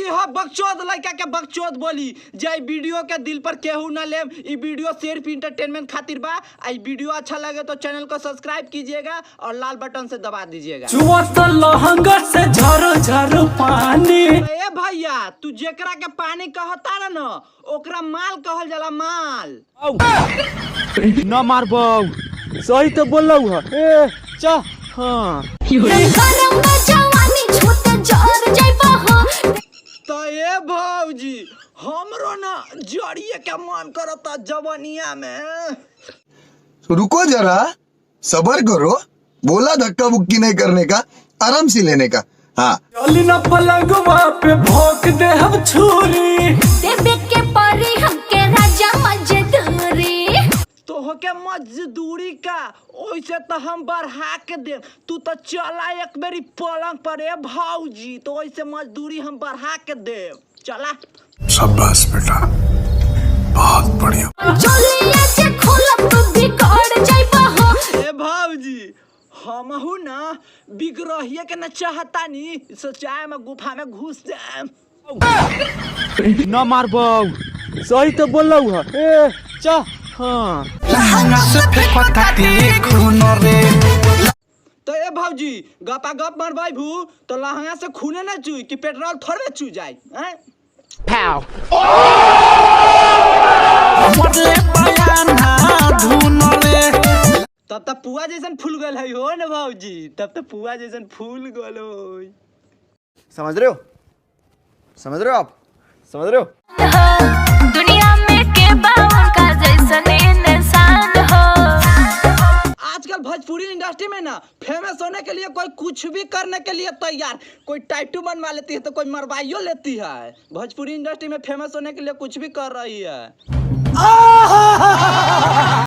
ह बकचोद लड़का के बकचोद बोली जे वीडियो के दिल पर केहू ना ले। ई वीडियो सिर्फ इंटरटेनमेंट खातिर बा। आई वीडियो अच्छा लगे तो चैनल को सब्सक्राइब कीजिएगा और लाल बटन से दबा दीजिएगा। लहंगा से झरो झरो पानी। ए भैया तू जेकरा के पानी कहता ना ओकरा माल कहल जाला माल। न मारबो सही तो बोलौ ह ए चा हां तो ए भौजी हमरो ना जड़िए के मन करता जवानिया में। रुको जरा सबर करो, बोला धक्का बुक्की नहीं करने का, आराम से लेने का। हाँ चली न पलंगवा पे भोंक दे हम छुरी। देबे के परी हमके राजा मजदूरी। तो होके मजदूरी का ओइसे तो हम बढ़ा के दे। तू तो चला एक बेरी पलंग पर ए भौजी, तो ओइसे मजदूरी हम बढ़ा के दे। चला शाबाश बेटा, बहुत बढ़िया। चलिए जे खोलब तो बिगड़ जाइबा हो। ए भौजी हमहू ना बिगड़िए के न चाहतानी, सोचाए में गुफा में घुस जाए। न मारबो सही तो बोलौ ह ए चा हां तो ए भौजी गपा गप मरबाई भू तो लहंगा से खूने ना चुई कि पेट्रोल थोड़े चू जाए हैं। तब तक पुआ जैसन फूल गल है हो न भौजी, तब तक पुआ जैसन फूल गल हो। समझ रहे हो, समझ रहे हो आप, समझ रहे हो। दुनिया में के बाउन का जैसन इंसान हो। आजकल भोजपुरी इंडस्ट्री में ना फेमस होने के लिए कोई कुछ भी करने के लिए तैयार। कोई टैटू बनवा लेती है तो कोई मरवाइयो लेती है। भोजपुरी इंडस्ट्री में फेमस होने के लिए कुछ भी कर रही है।